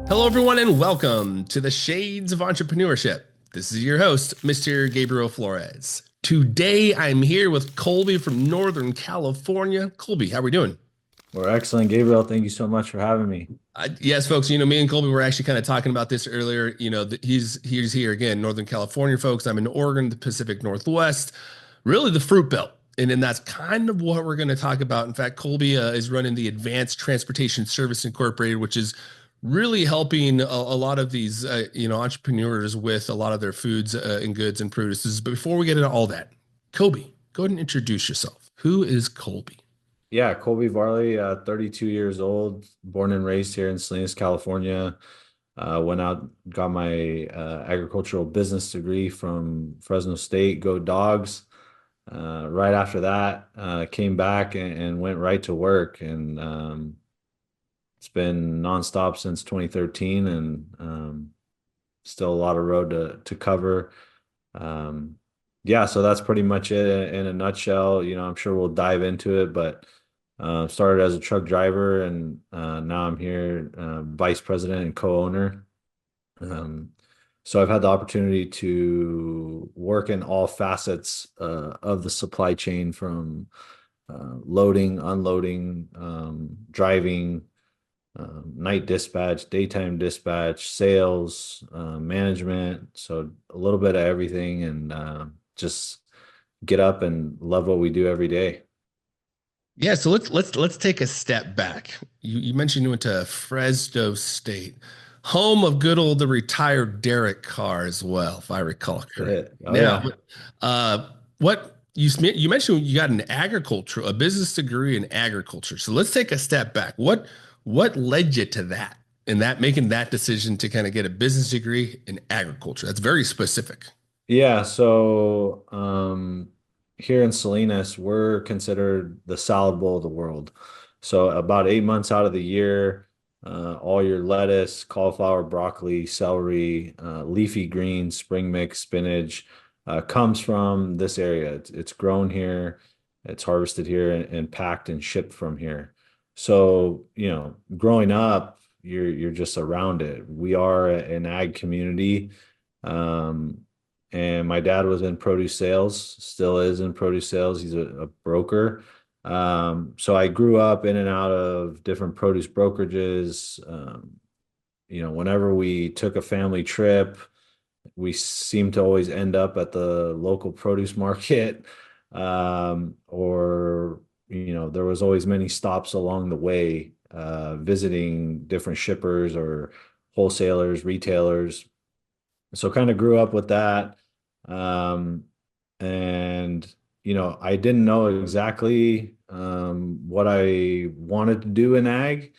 Hello, everyone, and welcome to the Shades of Entrepreneurship. This is your host, Mr. Gabriel Flores. Today, I'm here with Colby from Northern California. Colby, how are we doing? We're excellent, Gabriel. Thank you so much for having me. Yes, folks, me and Colby were actually kind of talking about this earlier. He's here again, Northern California, folks. I'm in Oregon, the Pacific Northwest, really the fruit belt. And then that's kind of what we're going to talk about. In fact, Colby is running the Advanced Transportation Service Incorporated, which is really helping a lot of these, entrepreneurs with a lot of their foods and goods and produces. But before we get into all that, Colby, go ahead and introduce yourself. Who is Colby? Yeah, Colby Varley, 32 years old, born and raised here in Salinas, California. Went out, got my agricultural business degree from Fresno State, Go Dogs. Right after that, came back and went right to work. And it's been nonstop since 2013 and still a lot of road to cover. Um, yeah, so that's pretty much it in a nutshell. I'm sure we'll dive into it, but started as a truck driver and now I'm here, vice president and co-owner. Um, so I've had the opportunity to work in all facets of the supply chain from loading, unloading, driving, night dispatch, daytime dispatch, sales, management. So a little bit of everything and just get up and love what we do every day. Yeah, so let's take a step back. You mentioned you went to Fresno State, home of good old the retired Derek Carr as well, if I recall That's correct. it. Oh Now, yeah. what you mentioned you got an agriculture, a business degree in agriculture. So let's take a step back. What led you to that and that making that decision to kind of get a business degree in agriculture? That's very specific. Yeah, so here in Salinas, we're considered the salad bowl of the world. So about 8 months out of the year, all your lettuce, cauliflower, broccoli, celery, leafy greens, spring mix, spinach, comes from this area. It's grown here, it's harvested here, and packed and shipped from here. So, growing up, you're just around it. We are an ag community. Um, and my dad was in produce sales, still is in produce sales. He's a broker. So I grew up in and out of different produce brokerages. Whenever we took a family trip, we seemed to always end up at the local produce market. Or, there was always many stops along the way, visiting different shippers or wholesalers, retailers. So kind of grew up with that. Um, and I didn't know exactly what I wanted to do in ag,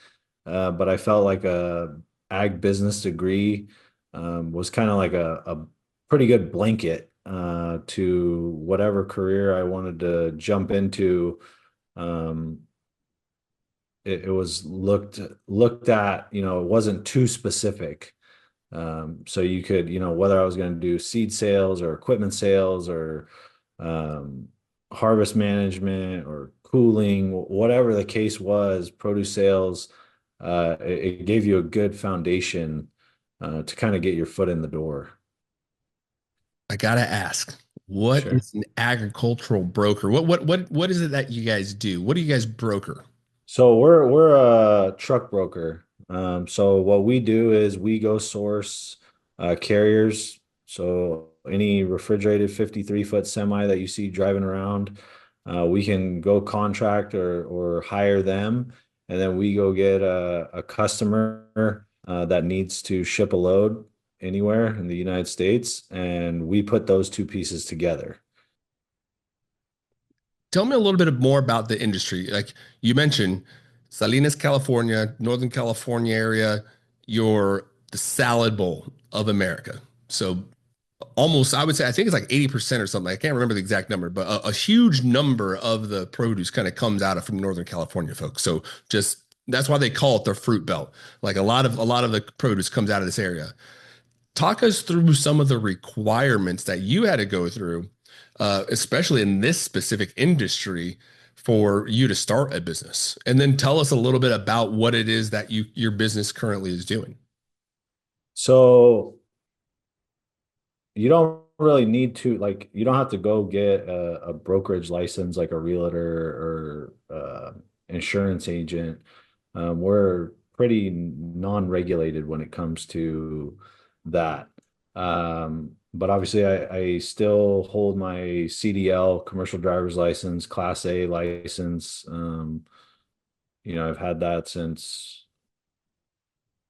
but I felt like a ag business degree was kind of like a pretty good blanket to whatever career I wanted to jump into. Um, it was looked at, it wasn't too specific. So you could, whether I was going to do seed sales or equipment sales or um, harvest management or cooling, whatever the case was, produce sales, it gave you a good foundation to kind of get your foot in the door. I gotta ask, what Sure. is an agricultural broker? What is it that you guys do? What do you guys broker? So we're a truck broker. So what we do is we go source carriers. So any refrigerated 53-foot semi that you see driving around, we can go contract or hire them, and then we go get a customer that needs to ship a load anywhere in the United States, and we put those two pieces together. Tell me a little bit more about the industry. Like you mentioned, Salinas, California, Northern California area, you're the salad bowl of America. So almost, I would say, I think it's like 80% or something. I can't remember the exact number, but a huge number of the produce kind of comes out of from Northern California, folks. So just that's why they call it the fruit belt. Like a lot of the produce comes out of this area. Talk us through some of the requirements that you had to go through, especially in this specific industry, for you to start a business. And then tell us a little bit about what it is that your business currently is doing. So you don't really need to like you don't have to go get a brokerage license like a realtor or insurance agent. We're pretty non-regulated when it comes to that. But obviously I still hold my CDL, commercial driver's license, class A license. I've had that since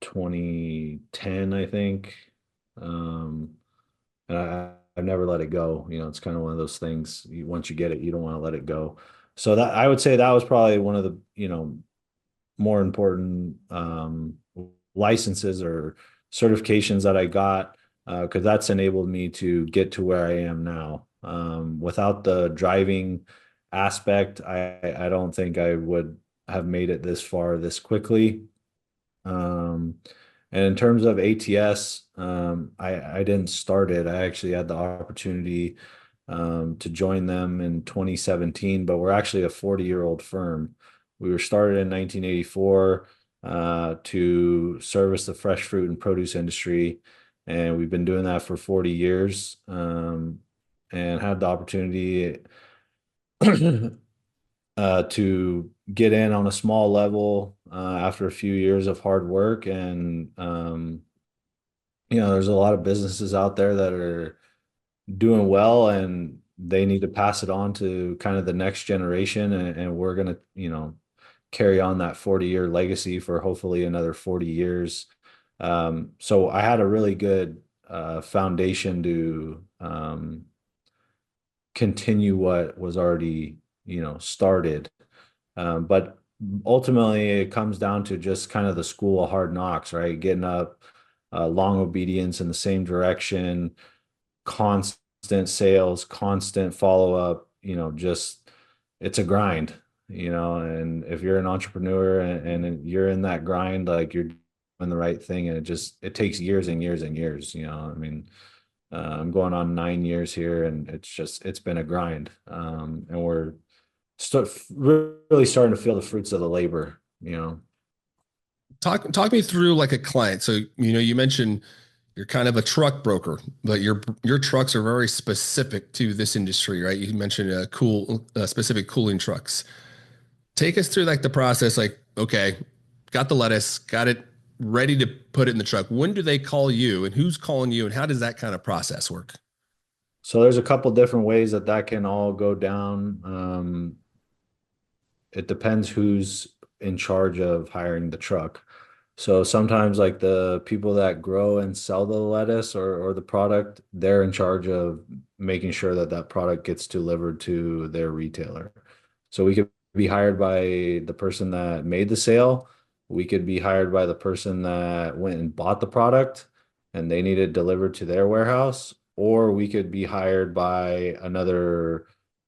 2010, I think. Um, and I've never let it go. It's kind of one of those things. Once you get it, you don't want to let it go. So that I would say that was probably one of the more important licenses or certifications that I got because that's enabled me to get to where I am now. Without the driving aspect, I don't think I would have made it this far this quickly. Um, and in terms of ATS, I didn't start it. I actually had the opportunity to join them in 2017, but we're actually a 40-year-old firm. We were started in 1984 to service the fresh fruit and produce industry, and we've been doing that for 40 years. And had the opportunity to get in on a small level after a few years of hard work. And, there's a lot of businesses out there that are doing well and they need to pass it on to kind of the next generation. And we're going to, carry on that 40-year legacy for hopefully another 40 years. So I had a really good foundation to continue what was already, started. But ultimately, it comes down to just kind of the school of hard knocks, right? Getting up, long obedience in the same direction, constant sales, constant follow up, just it's a grind, and if you're an entrepreneur and you're in that grind, like you're doing the right thing, and it takes years and years and years, I mean, I'm going on 9 years here and it's been a grind. And we're really starting to feel the fruits of the labor. Talk me through like a client. So, you mentioned you're kind of a truck broker, but your trucks are very specific to this industry, right? You mentioned specific cooling trucks. Take us through like the process, like, okay, got the lettuce, got it ready to put it in the truck. When do they call you and who's calling you and how does that kind of process work? So there's a couple different ways that can all go down. It depends who's in charge of hiring the truck. So sometimes like the people that grow and sell the lettuce or the product, they're in charge of making sure that that product gets delivered to their retailer. So we could be hired by the person that made the sale. We could be hired by the person that went and bought the product and they need it delivered to their warehouse. Or we could be hired by another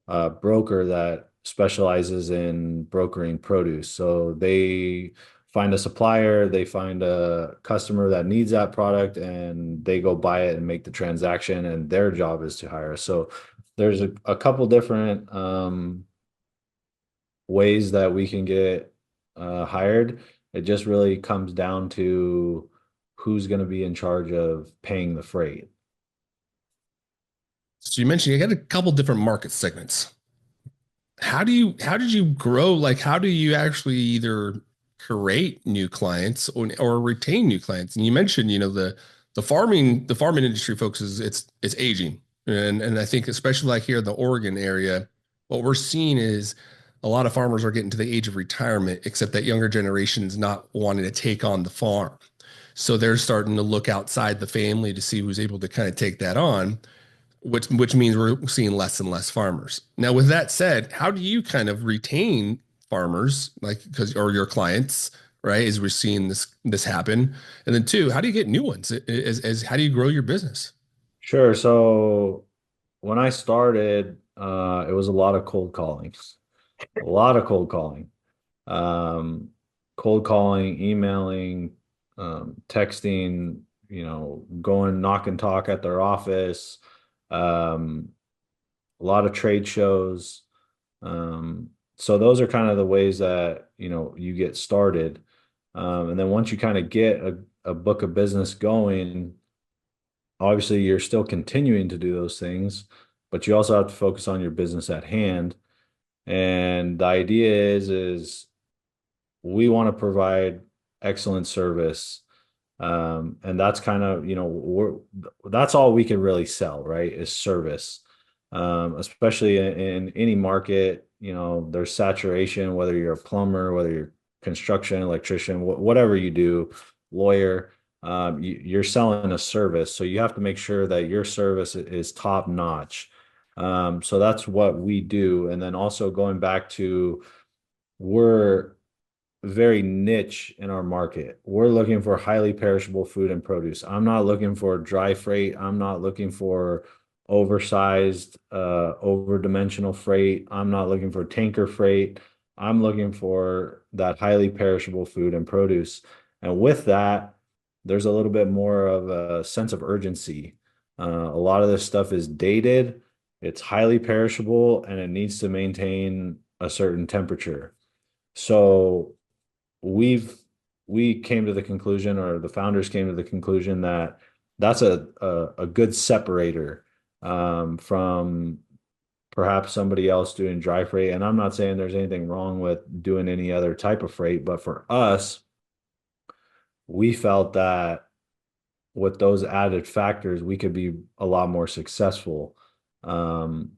broker that specializes in brokering produce. So they find a supplier, they find a customer that needs that product, and they go buy it and make the transaction. And their job is to hire us. So there's a couple different ways that we can get hired. It just really comes down to who's going to be in charge of paying the freight. So you mentioned you got a couple different market segments. How did you grow? Like, how do you actually either create new clients or retain new clients? And you mentioned, the farming industry focuses it's aging. And I think especially like here in the Oregon area, what we're seeing is a lot of farmers are getting to the age of retirement, except that younger generation is not wanting to take on the farm. So they're starting to look outside the family to see who's able to kind of take that on, which means we're seeing less and less farmers. Now, with that said, how do you kind of retain farmers, like because or your clients, right? As we're seeing this happen, and then two, how do you get new ones? As how do you grow your business? Sure. So when I started, it was a lot of cold calling, a lot of um, cold calling, emailing, texting, going knock and talk at their office, um, a lot of trade shows. So those are kind of the ways that, you get started. And then once you kind of get a book of business going, obviously you're still continuing to do those things, but you also have to focus on your business at hand. And the idea is we want to provide excellent service. And that's kind of, that's all we can really sell, right? Is service. Especially in any market, there's saturation, whether you're a plumber, whether you're construction, electrician, whatever you do, lawyer, you're selling a service. So you have to make sure that your service is top notch. So that's what we do. And then also going back to, we're very niche in our market. We're looking for highly perishable food and produce. I'm not looking for dry freight. I'm not looking for oversized, over-dimensional freight. I'm not looking for tanker freight. I'm looking for that highly perishable food and produce. And with that, there's a little bit more of a sense of urgency. A lot of this stuff is dated, it's highly perishable, and it needs to maintain a certain temperature. So we came to the conclusion, or the founders came to the conclusion, that that's a good separator from perhaps somebody else doing dry freight. And I'm not saying there's anything wrong with doing any other type of freight, but for us, we felt that with those added factors, we could be a lot more successful. Um,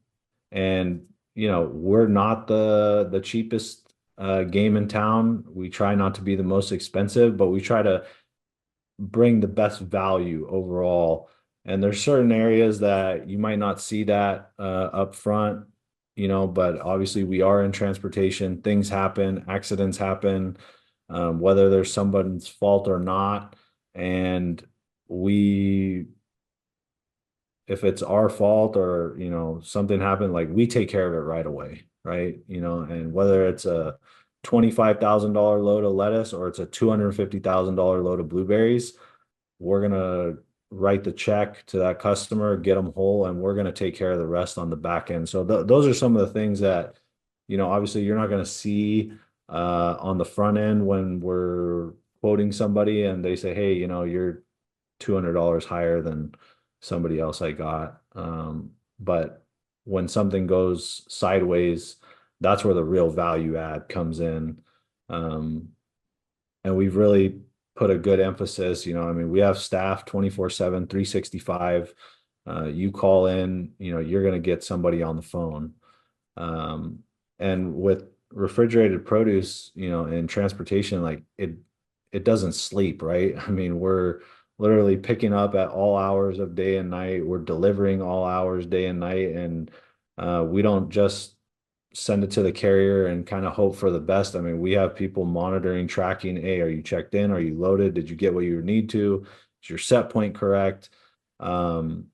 and we're not the cheapest game in town. We try not to be the most expensive, but we try to bring the best value overall. And there's certain areas that you might not see that up front, but obviously we are in transportation. Things happen, accidents happen, whether there's somebody's fault or not. And we, if it's our fault, or something happened, like, we take care of it right away, right? And whether it's a $25,000 load of lettuce or it's a $250,000 load of blueberries, we're gonna write the check to that customer, get them whole, and we're gonna take care of the rest on the back end. So those are some of the things that obviously you're not gonna see on the front end when we're quoting somebody and they say, hey, you're $200 higher than somebody else I got. But when something goes sideways, that's where the real value add comes in. And we've really put a good emphasis, I mean, we have staff 24/7, 365. You call in, you're going to get somebody on the phone. And with refrigerated produce, in transportation, like, it doesn't sleep, right? I mean, we're literally picking up at all hours of day and night. We're delivering all hours, day and night. And we don't just send it to the carrier and kind of hope for the best. I mean, we have people monitoring, tracking, hey, are you checked in? Are you loaded? Did you get what you need to? Is your set point correct? And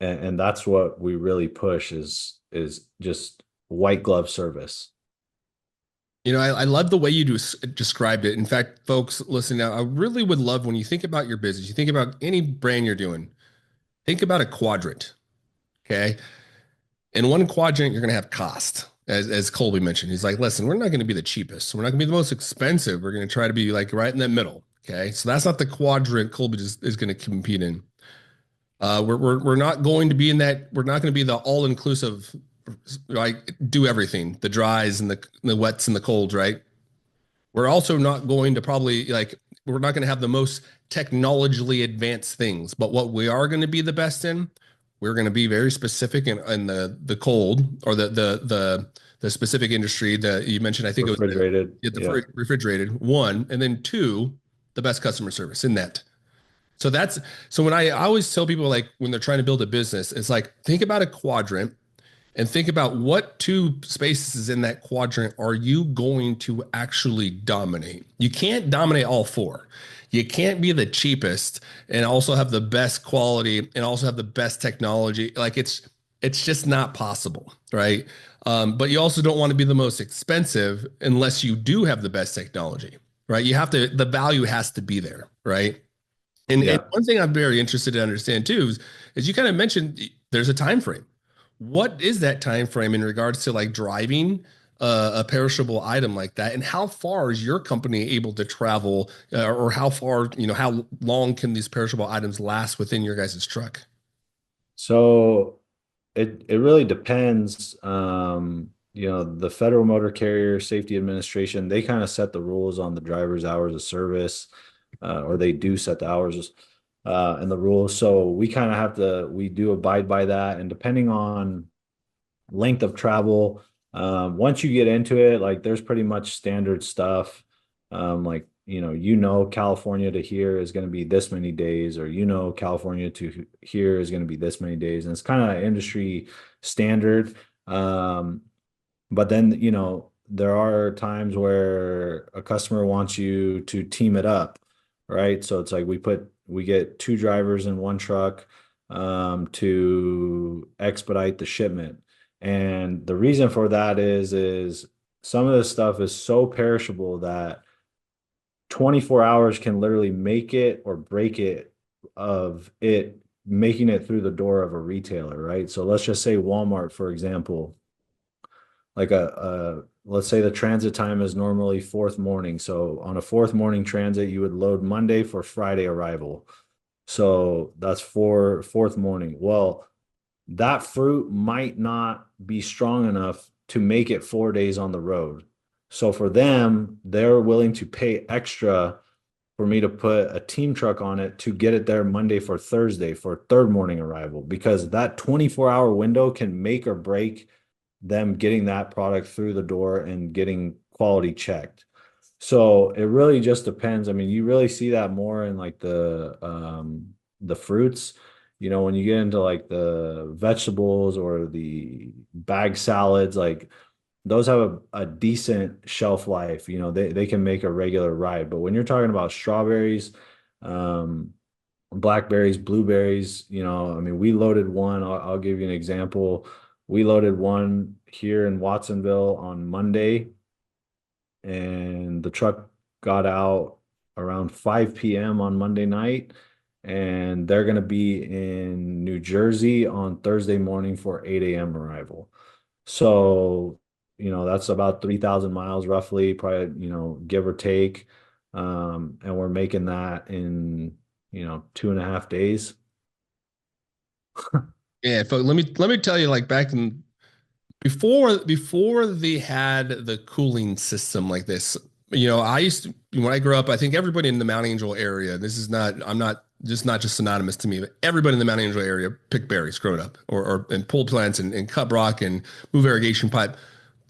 that's what we really push, is just white glove service. I love the way you described it. In fact, folks listening now, I really would love, when you think about your business, you think about any brand you're doing, think about a quadrant. Okay. In one quadrant, you're going to have cost. As Colby mentioned, he's like, listen, we're not going to be the cheapest. We're not going to be the most expensive. We're going to try to be like right in the middle. Okay. So that's not the quadrant Colby is going to compete in. We're not going to be in that. We're not going to be the all-inclusive, like, do everything, the dries and the wets and the colds, right? We're also not going to probably, like, we're not going to have the most technologically advanced things, but what we are going to be the best in, we're going to be very specific in the cold, or the specific industry that you mentioned. I think it was Refrigerated. Yeah. refrigerated, one, and then two, the best customer service in that. So when I always tell people, like, when they're trying to build a business, it's like, think about a quadrant and think about what two spaces in that quadrant are you going to actually dominate. You can't dominate all four. You can't be the cheapest and also have the best quality and also have the best technology. Like, it's just not possible, right? But you also don't want to be the most expensive unless you do have the best technology, right? The value has to be there, right? And Yeah. one thing I'm very interested to understand too is you kind of mentioned there's a time frame. What is that time frame in regards to, like, driving? a perishable item like that? And how far is your company able to travel, or how far, how long can these perishable items last within your guys' truck? So it really depends. The Federal Motor Carrier Safety Administration, they kind of set the rules on the driver's hours of service, or they do set the hours and the rules. So we kind of we do abide by that. And depending on length of travel, once you get into it, like there's pretty much standard stuff. Like, California to here is going to be this many days, or California to here is going to be this many days, and it's kind of industry standard. But then, there are times where a customer wants you to team it up, right? So it's like we get two drivers in one truck to expedite the shipment. And the reason for that is some of this stuff is so perishable that 24 hours can literally make it or break it of it making it through the door of a retailer, right? So let's just say Walmart, for example, like let's say the transit time is normally fourth morning. So on a fourth morning transit, you would load Monday for Friday arrival. So that's for fourth morning. Well, that fruit might not be strong enough to make it 4 days on the road. So for them, they're willing to pay extra for me to put a team truck on it to get it there Monday for Thursday for third morning arrival, because that 24-hour window can make or break them getting that product through the door and getting quality checked. So it really just depends. I mean, you really see that more in like the fruits. When you get into like the vegetables or the bag salads, like those have a decent shelf life. They can make a regular ride. But when you're talking about strawberries, um, blackberries, blueberries, I mean, we loaded one. I'll give you an example. We loaded one here in Watsonville on Monday, and the truck got out around 5 p.m. on Monday night, and they're going to be in New Jersey on Thursday morning for 8 a.m. arrival. So, that's about 3,000 miles roughly, probably, give or take. And we're making that in, 2.5 days. Yeah, but let me tell you, like back in before they had the cooling system like this, I used to when I grew up, I think everybody in the Mount Angel area, this is not I'm not just not just synonymous to me, but everybody in the Mount Angel area picked berries growing up, or and pulled plants and cut rock and move irrigation pipe.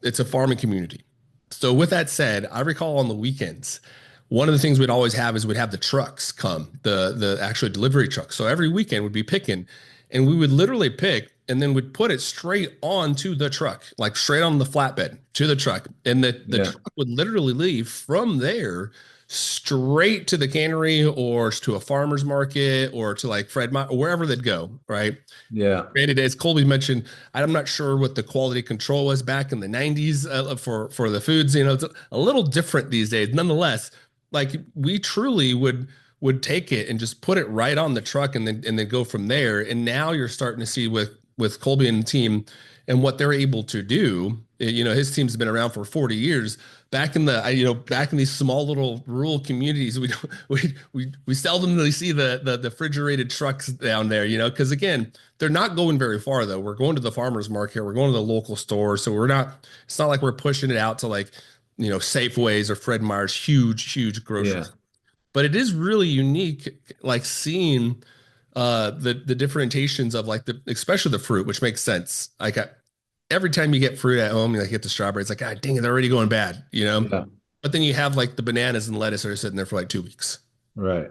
It's a farming community. So with that said, I recall on the weekends, one of the things we'd always have is we'd have the trucks come, the actual delivery trucks. So every weekend we'd be picking, and we would literally pick and then we'd put it straight onto the truck, like straight on the flatbed to the truck. And the Yeah. truck would literally leave from there straight to the cannery or to a farmer's market or to like or wherever they'd go, right? Yeah. Granted, as Colby mentioned, I'm not sure what the quality control was back in the 90s for the foods. It's a little different these days. Nonetheless, like we truly would take it and just put it right on the truck and then go from there. And now you're starting to see with Colby and the team and what they're able to do. His team's been around for 40 years. Back in these small little rural communities, we don't we seldomly see the refrigerated trucks down there, because again, they're not going very far though. We're going to the farmers market, we're going to the local store, so it's not like we're pushing it out to like, Safeways or Fred Meyer's huge Yeah. groceries. But it is really unique, like seeing the differentiations of like especially the fruit, which makes sense. Like every time you get fruit at home, you like get the strawberry, it's like, God dang it, they're already going bad. Yeah. But then you have like the bananas and lettuce that are sitting there for like 2 weeks. Right.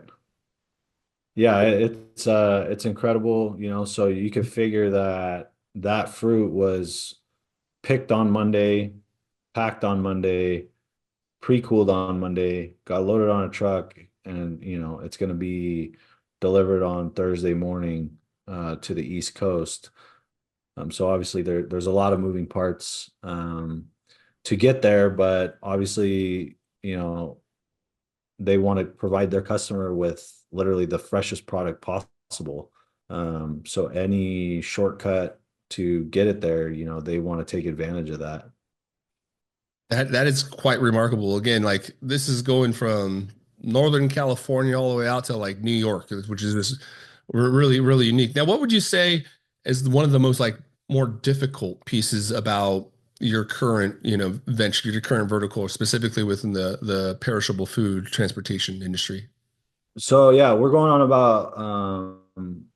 Yeah, it's incredible, so you could figure that that fruit was picked on Monday, packed on Monday, pre-cooled on Monday, got loaded on a truck, and it's going to be delivered on Thursday morning to the East Coast. So obviously there's a lot of moving parts to get there, but obviously, they want to provide their customer with literally the freshest product possible. So any shortcut to get it there, they want to take advantage of that. That is quite remarkable. Again, like this is going from Northern California all the way out to like New York, which is this really, really unique. Now, what would you say is one of the most like more difficult pieces about your current, venture, your current vertical, specifically within the perishable food transportation industry? So yeah, we're going on about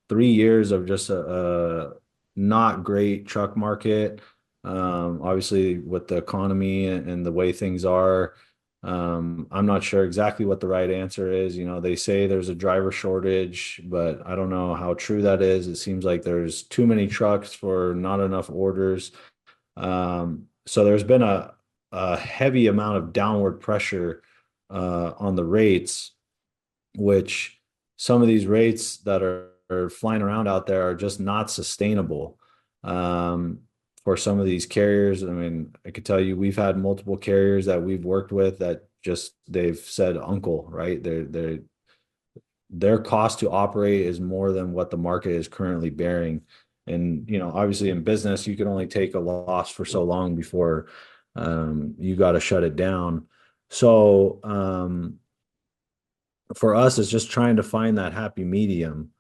3 years of just a not great truck market. Obviously, with the economy and the way things are, I'm not sure exactly what the right answer is. You know, they say there's a driver shortage, but I don't know how true that is. It seems like there's too many trucks for not enough orders. So there's been a heavy amount of downward pressure on the rates, which some of these rates that are flying around out there are just not sustainable for some of these carriers. I mean, I could tell you we've had multiple carriers that we've worked with that just they've said uncle, right? Their cost to operate is more than what the market is currently bearing. And obviously in business, you can only take a loss for so long before you got to shut it down. So for us, it's just trying to find that happy medium.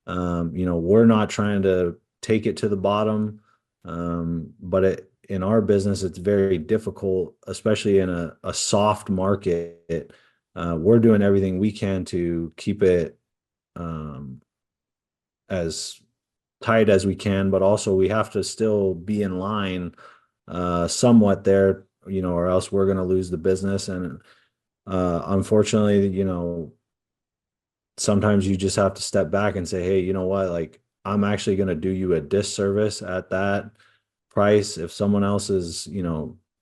We're not trying to take it to the bottom, but in our business, it's very difficult, especially in a soft market. We're doing everything we can to keep it as tight as we can, but also we have to still be in line somewhat there, or else we're going to lose the business. And unfortunately, sometimes you just have to step back and say, hey, you know what? Like, I'm actually going to do you a disservice at that price. If someone else is,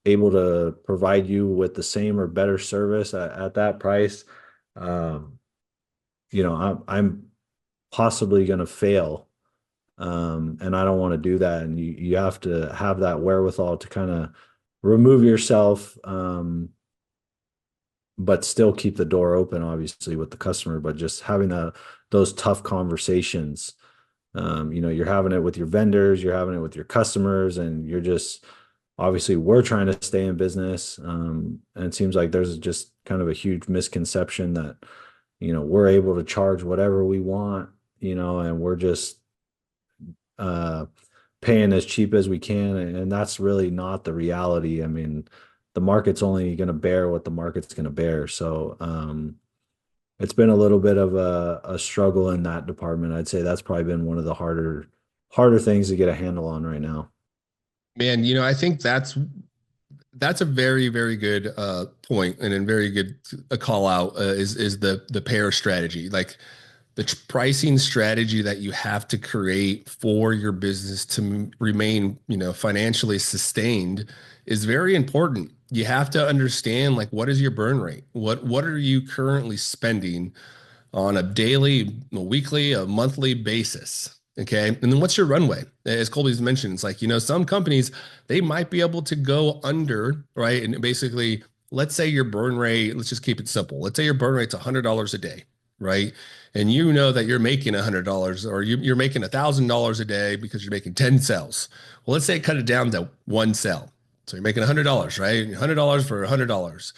able to provide you with the same or better service at that price, um, I'm possibly going to fail. And I don't want to do that. And you have to have that wherewithal to kind of remove yourself, but still keep the door open, obviously, with the customer, but just having those tough conversations. You're having it with your vendors, you're having it with your customers, and you're just obviously we're trying to stay in business. And it seems like there's just kind of a huge misconception that, we're able to charge whatever we want, and we're just uh paying as cheap as we can, and that's really not the reality. I mean, the market's only going to bear what the market's going to bear. So it's been a little bit of a struggle in that department. I'd say that's probably been one of the harder things to get a handle on right now. Man, I think that's a very, very good point and a very good a call out is the pair strategy. Like the pricing strategy that you have to create for your business to remain, financially sustained is very important. You have to understand like what is your burn rate? What are you currently spending on a daily, a weekly, a monthly basis. Okay. And then what's your runway? As Colby's mentioned, it's like, some companies, they might be able to go under, right? And basically, let's say your burn rate, let's just keep it simple. Let's say your burn rate's $100 a day, right? And you know that you're making $100 or you're making $1,000 a day because you're making 10 sales. Well, let's say cut it down to one sale. So you're making $100, right? $100 for $100.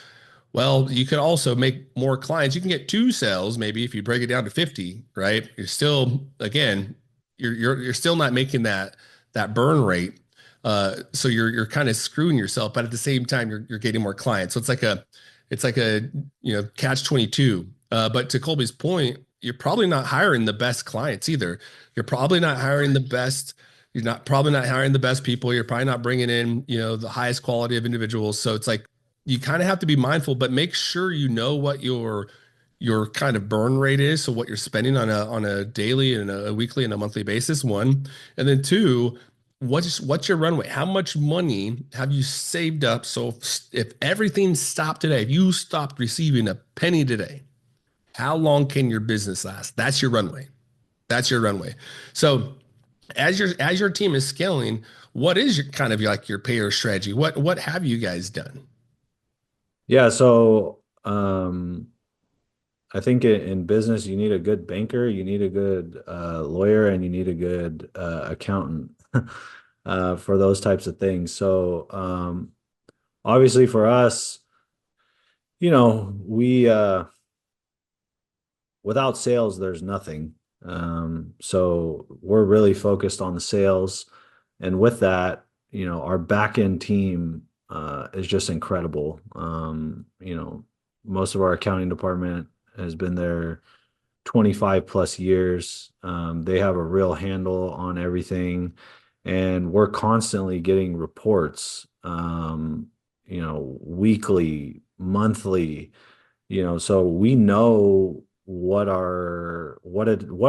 Well, you could also make more clients. You can get two sales, maybe if you break it down to 50, right? You're still, again, you're still not making that burn rate. So you're kind of screwing yourself, but at the same time, you're getting more clients. So it's like a catch 22. But to Colby's point, you're probably not hiring the best clients either. You're probably not hiring the best. You're not probably not hiring the best people. You're probably not bringing in, the highest quality of individuals. So it's like you kind of have to be mindful, but make sure you know what your kind of burn rate is. So what you're spending on a daily and a weekly and a monthly basis, one. And then two, what's your runway? How much money have you saved up? So if everything stopped today, if you stopped receiving a penny today, how long can your business last? That's your runway. That's your runway. So as your team is scaling, what is your kind of like your payer strategy? What have you guys done? Yeah, so I think in business you need a good banker, you need a good lawyer, and you need a good accountant for those types of things. So obviously for us, we without sales, there's nothing. So we're really focused on the sales. And with that, our back end team is just incredible. Most of our accounting department has been there 25 plus years. They have a real handle on everything. And we're constantly getting reports, weekly, monthly, so we know what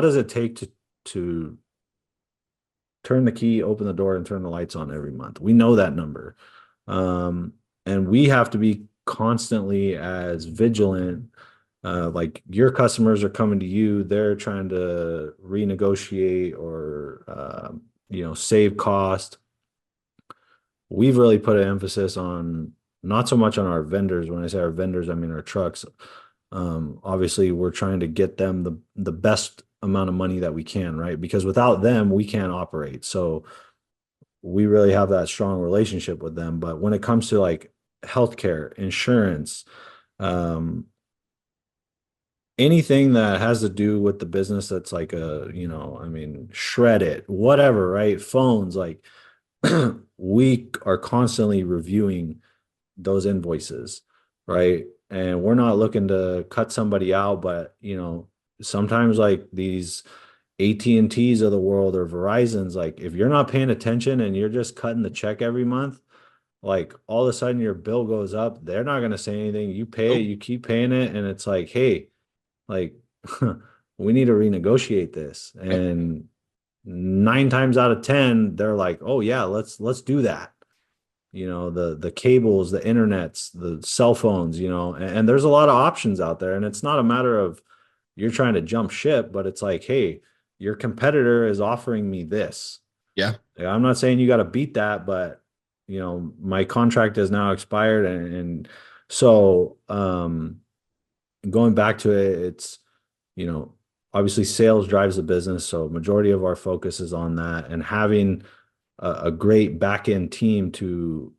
does it take to turn the key, open the door, and turn the lights on every month. We know that number. And we have to be constantly as vigilant. Like your customers are coming to you, they're trying to renegotiate or save cost. We've really put an emphasis on not so much on our vendors. When I say our vendors, I mean our trucks. Obviously, we're trying to get them the best amount of money that we can, right? Because without them, we can't operate. So we really have that strong relationship with them. But when it comes to like healthcare, insurance, um, anything that has to do with the business that's like I mean, shred it, whatever, right? Phones, like we are constantly reviewing those invoices, right? And we're not looking to cut somebody out, but sometimes like these AT&Ts of the world or Verizon's, like if you're not paying attention and you're just cutting the check every month, like all of a sudden your bill goes up. They're not going to say anything. You pay it, Nope. you keep paying it, and it's like, hey, like we need to renegotiate this. Yep. And 9 times out of 10, they're like, oh yeah, let's do that. The cables, the internets, the cell phones, and there's a lot of options out there. And it's not a matter of you're trying to jump ship, but it's like, hey, your competitor is offering me this. Yeah. Like, I'm not saying you got to beat that, but my contract has now expired, and so going back to it, it's you know obviously sales drives the business, so majority of our focus is on that, and having a great back end team to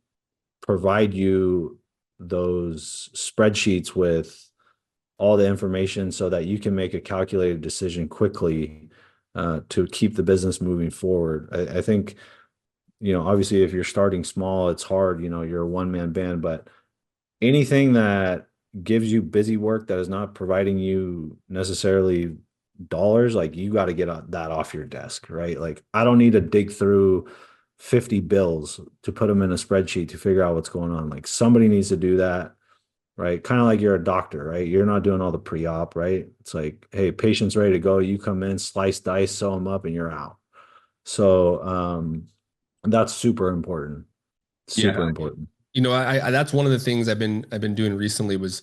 provide you those spreadsheets with all the information so that you can make a calculated decision quickly to keep the business moving forward. I think, obviously, if you're starting small, it's hard. You're a one man band, but anything that gives you busy work that is not providing you necessarily dollars, like you got to get that off your desk, right? Like I don't need to dig through 50 bills to put them in a spreadsheet to figure out what's going on. Like somebody needs to do that, right? Kind of like you're a doctor, right? You're not doing all the pre-op, right? It's like, hey, patient's ready to go. You come in, slice, dice, sew them up, and you're out. So that's super important. Super Yeah. important. I that's one of the things I've been doing recently was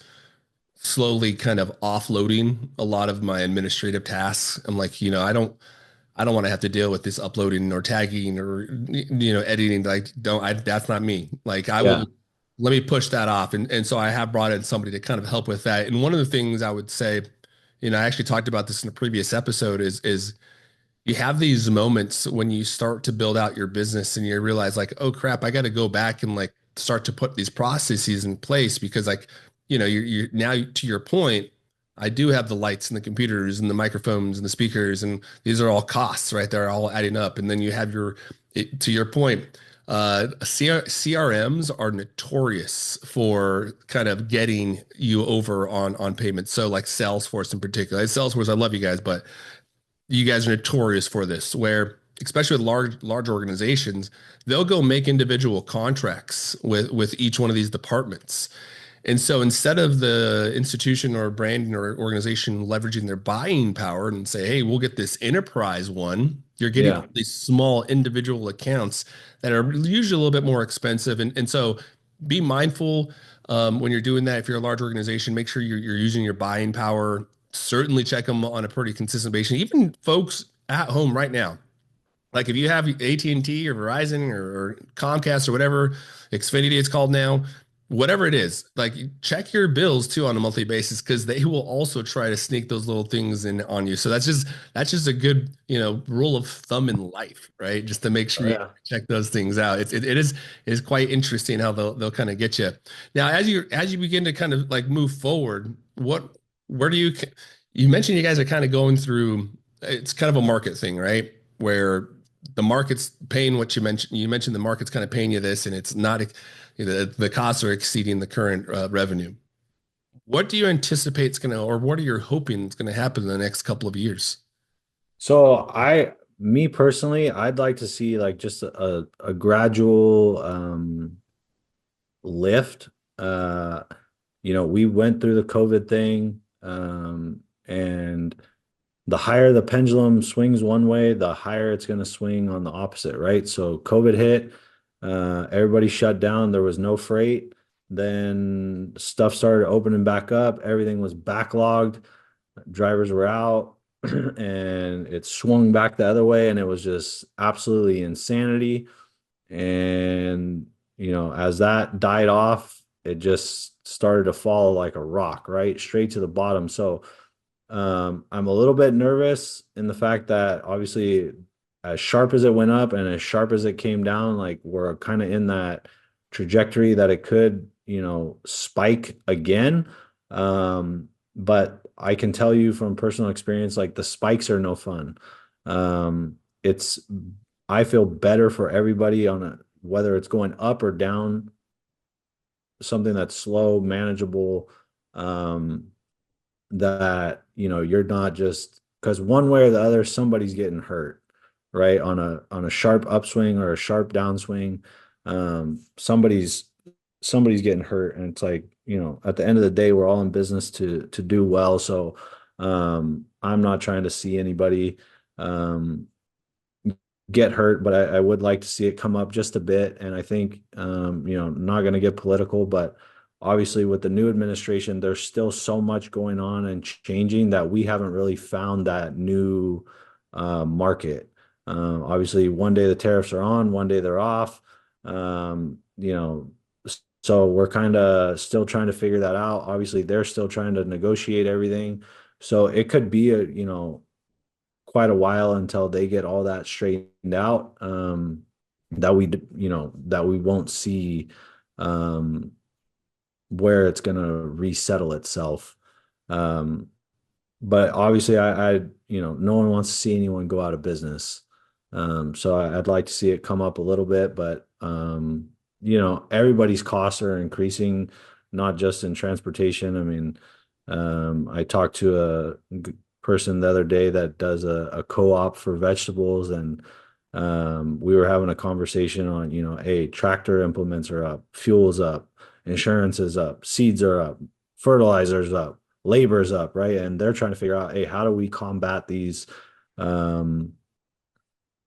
slowly kind of offloading a lot of my administrative tasks. I'm like, I don't want to have to deal with this uploading or tagging or editing. Like, don't I? That's not me. Like, I Yeah. will. Let me push that off, and so I have brought in somebody to kind of help with that. And one of the things I would say, I actually talked about this in a previous episode, is you have these moments when you start to build out your business and you realize like, oh crap, I got to go back and like start to put these processes in place because like, you're now to your point, I do have the lights and the computers and the microphones and the speakers, and these are all costs, right? They're all adding up. And then you have to your point, CRMs are notorious for kind of getting you over on payments. So like Salesforce in particular, Salesforce, I love you guys, but you guys are notorious for this, where especially with large organizations, they'll go make individual contracts with each one of these departments. And so instead of the institution or brand or organization leveraging their buying power and say, hey, we'll get this enterprise one, you're getting Yeah. these small individual accounts that are usually a little bit more expensive. And so be mindful when you're doing that. If you're a large organization, make sure you're using your buying power. Certainly check them on a pretty consistent basis. Even folks at home right now, like if you have AT&T or Verizon or Comcast or whatever Xfinity it's called now, whatever it is, like check your bills too on a monthly basis because they will also try to sneak those little things in on you. So that's just a good, rule of thumb in life, right? Just to make Oh, sure you yeah. check those things out. It is quite interesting how they'll kind of get you. Now, as you begin to kind of like move forward, where do you mentioned you guys are kind of going through, it's kind of a market thing, right? Where the market's paying what you mentioned. You mentioned the market's kind of paying you this, and it's not, the costs are exceeding the current revenue. What do you anticipate is going to, or what are you hoping is going to happen in the next couple of years? So me personally, I'd like to see like just a gradual lift. Uh, we went through the COVID thing, and the higher the pendulum swings one way, the higher it's going to swing on the opposite, right? So COVID hit, everybody shut down. There was no freight. Then stuff started opening back up. Everything was backlogged. Drivers were out, and it swung back the other way, and it was just absolutely insanity. And as that died off, it just started to fall like a rock, right? Straight to the bottom. So I'm a little bit nervous in the fact that obviously, as sharp as it went up and as sharp as it came down, like we're kind of in that trajectory that it could, spike again. But I can tell you from personal experience, like the spikes are no fun. It's I feel better for everybody on a whether it's going up or down, something that's slow, manageable. That you're not just because one way or the other somebody's getting hurt, right? On a sharp upswing or a sharp downswing, somebody's getting hurt, and it's like, at the end of the day, we're all in business to do well. So I'm not trying to see anybody um get hurt, but I would like to see it come up just a bit. And I think, not going to get political, but obviously with the new administration, there's still so much going on and changing that we haven't really found that new market. Obviously, one day the tariffs are on, one day they're off. So we're kind of still trying to figure that out. Obviously, they're still trying to negotiate everything. So it could be quite a while until they get all that straightened out. That we won't see um, where it's going to resettle itself. Um, but obviously, no one wants to see anyone go out of business. So I'd like to see it come up a little bit, but everybody's costs are increasing, not just in transportation. I mean, I talked to person the other day that does a co-op for vegetables, and we were having a conversation on, hey, tractor implements are up, fuel's up, insurance is up, seeds are up, fertilizer's up, labor's up, right? And they're trying to figure out, hey, how do we combat these um,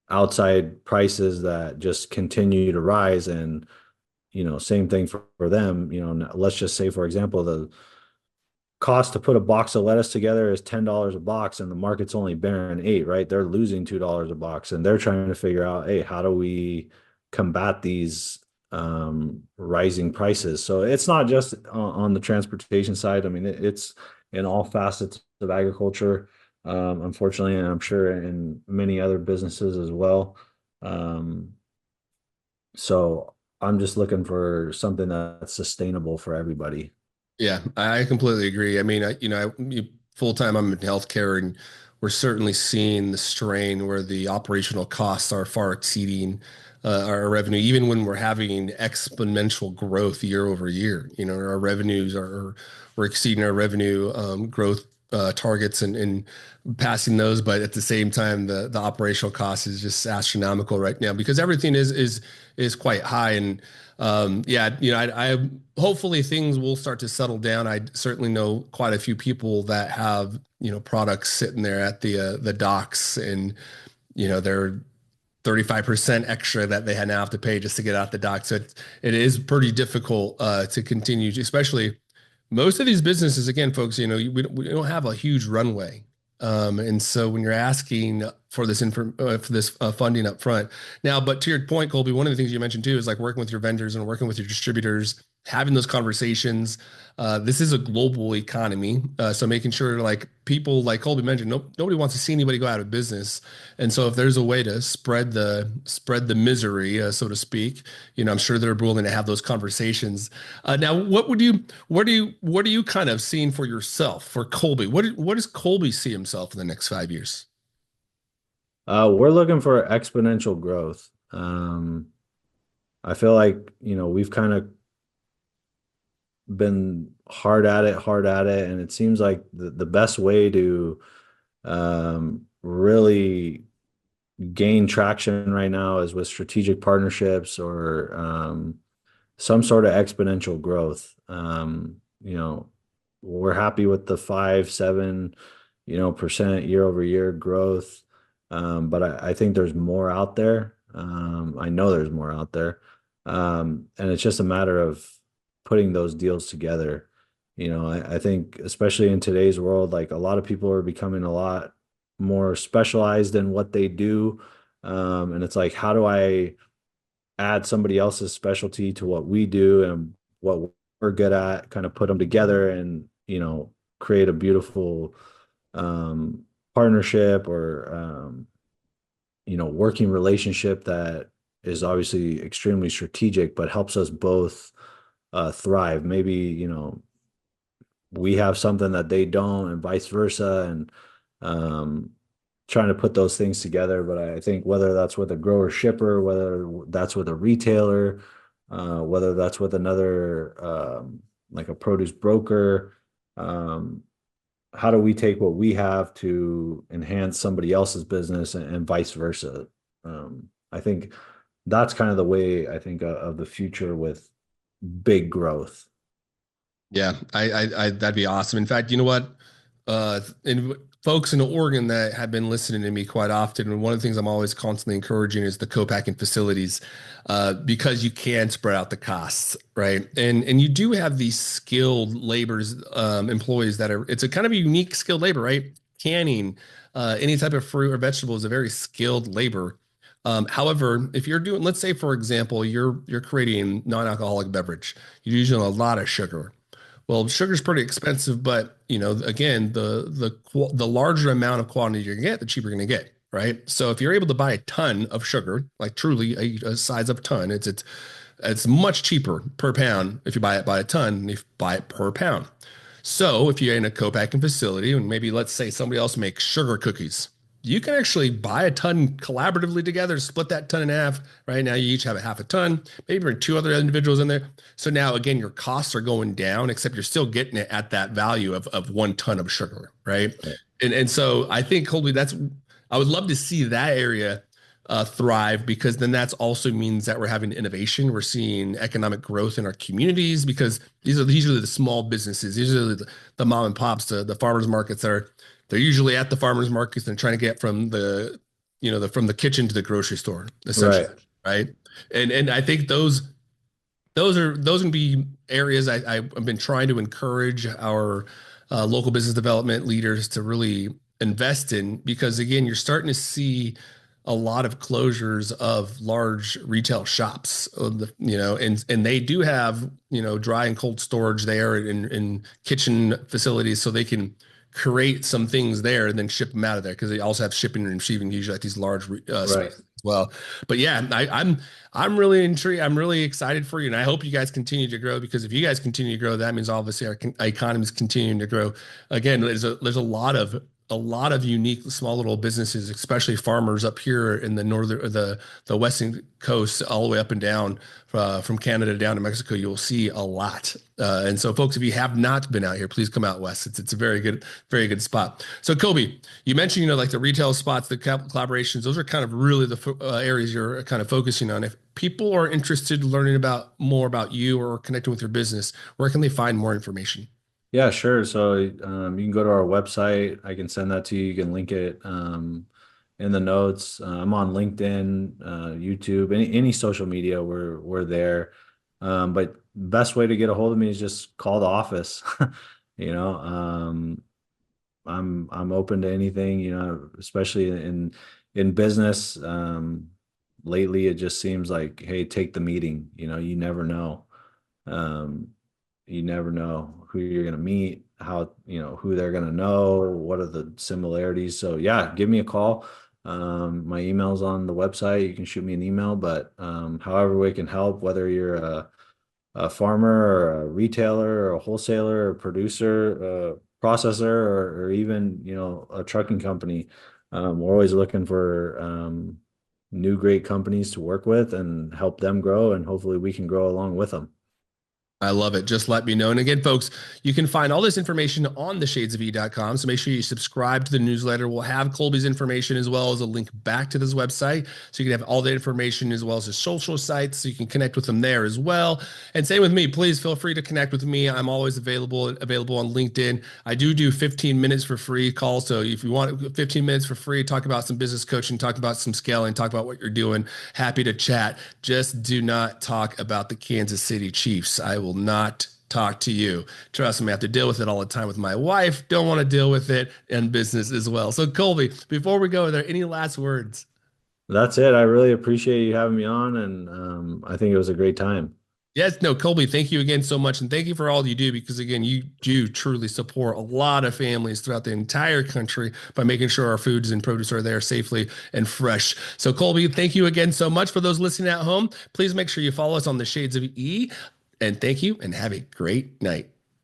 outside prices that just continue to rise? And same thing for them. Let's just say, for example, the cost to put a box of lettuce together is $10 a box, and the market's only bearing 8, right? They're losing $2 a box, and they're trying to figure out, hey, how do we combat these rising prices? So it's not just on the transportation side. I mean, it's in all facets of agriculture, unfortunately, and I'm sure in many other businesses as well. Um, so I'm just looking for something that's sustainable for everybody. Yeah, I completely agree. I mean, full time I'm in healthcare, and we're certainly seeing the strain where the operational costs are far exceeding our revenue, even when we're having exponential growth year over year. Our revenues are we're exceeding our revenue growth targets and passing those, but at the same time, the operational cost is just astronomical right now because everything is quite high. And yeah, I hopefully things will start to settle down. I certainly know quite a few people that have products sitting there at the docks, and they're 35% extra that they had now have to pay just to get out the dock. So it is pretty difficult to continue, especially most of these businesses, again, folks, we don't have a huge runway. And so when you're asking for this funding up front now, but to your point, Colby, one of the things you mentioned too is like working with your vendors and working with your distributors. having those conversations. This is a global economy, so making sure like people like Colby mentioned, nobody wants to see anybody go out of business. And so if there's a way to spread the misery, so to speak, I'm sure they're willing to have those conversations. Now, what are you kind of seeing for yourself for Colby? What does Colby see himself in the next 5 years? We're looking for exponential growth. I feel like, we've kind of been hard at it, and it seems like the best way to really gain traction right now is with strategic partnerships or some sort of exponential growth. We're happy with the 5, 7, percent year over year growth. But I think there's more out there. I know there's more out there. And it's just a matter of putting those deals together. I think especially in today's world, like a lot of people are becoming a lot more specialized in what they do. And it's like, how do I add somebody else's specialty to what we do and what we're good at, kind of put them together and, create a beautiful partnership or, working relationship that is obviously extremely strategic, but helps us both thrive. Maybe, we have something that they don't and vice versa. And trying to put those things together. But I think whether that's with a grower shipper, whether that's with a retailer, whether that's with another like a produce broker, how do we take what we have to enhance somebody else's business and vice versa? I think that's kind of the way I think of the future with big growth. Yeah, that'd be awesome. In fact, you know what? And folks in Oregon that have been listening to me quite often, and one of the things I'm always constantly encouraging is the co-packing facilities, because you can spread out the costs, right? And you do have these skilled laborers, employees that are. It's a kind of a unique skilled labor, right? Canning, any type of fruit or vegetable is a very skilled labor. However, if you're doing, let's say, for example, you're creating non-alcoholic beverage, you're using a lot of sugar. Well, sugar's pretty expensive, but again, the larger amount of quantity you get, the cheaper you're going to get, right? So if you're able to buy a ton of sugar, like truly a size of ton, it's much cheaper per pound if you buy it by a ton than if you buy it per pound. So if you're in a co-packing facility and maybe let's say somebody else makes sugar cookies, you can actually buy a ton collaboratively together, split that ton in half. Right now, you each have a half a ton, maybe bring two other individuals in there. So now again, your costs are going down, except you're still getting it at that value of 1 ton of sugar, right? Right. And so I think Colby, I would love to see that area thrive because then that's also means that we're having innovation. We're seeing economic growth in our communities because these are the small businesses. These are the mom and pops, the farmers markets that are they're usually at the farmers markets and trying to get from from the kitchen to the grocery store, essentially, Right. right? And I think those can be areas I've been trying to encourage our local business development leaders to really invest in because again, you're starting to see a lot of closures of large retail shops, and they do have dry and cold storage there and kitchen facilities, so they can create some things there and then ship them out of there because they also have shipping and receiving usually at these large Right. spaces as well. But yeah, I'm really intrigued. I'm really excited for you, and I hope you guys continue to grow because if you guys continue to grow, that means obviously our economy is continuing to grow. Again, there's a lot of unique small little businesses, especially farmers up here in the northern the western coast, all the way up and down from Canada down to Mexico. You'll see a lot, and so folks, if you have not been out here, please come out west. It's a very good spot. So Kobe, you mentioned like the retail spots, the collaborations. Those are kind of really the areas you're kind of focusing on. If people are interested in learning about more about you or connecting with your business, where can they find more information? Yeah, sure. So you can go to our website. I can send that to you. You can link it in the notes. I'm on LinkedIn, YouTube, any social media. We're there. But best way to get a hold of me is just call the office. You know, I'm open to anything. Especially in business. Lately, it just seems like, hey, take the meeting. You never know. Um, you never know who you're going to meet, how, who they're going to know, what are the similarities. So yeah, give me a call. My email's on the website. You can shoot me an email, but however we can help, whether you're a farmer or a retailer or a wholesaler or producer, processor, or even, a trucking company. We're always looking for new great companies to work with and help them grow, and hopefully we can grow along with them. I love it. Just let me know. And again, folks, you can find all this information on theshadesofE.com. So make sure you subscribe to the newsletter. We'll have Colby's information as well as a link back to this website. So you can have all the information as well as his social sites. So you can connect with him there as well. And same with me. Please feel free to connect with me. I'm always available on LinkedIn. I do 15 minutes for free calls. So if you want 15 minutes for free, talk about some business coaching, talk about some scaling, talk about what you're doing. Happy to chat. Just do not talk about the Kansas City Chiefs. I will not talk to you. Trust me, I have to deal with it all the time with my wife. Don't want to deal with it in business as well. So, Colby, before we go, are there any last words? That's it. I really appreciate you having me on, and I think it was a great time. Yes, no, Colby, thank you again so much. And thank you for all you do because, again, you do truly support a lot of families throughout the entire country by making sure our foods and produce are there safely and fresh. So, Colby, thank you again so much. For those listening at home, please make sure you follow us on the Shades of E. And thank you and have a great night.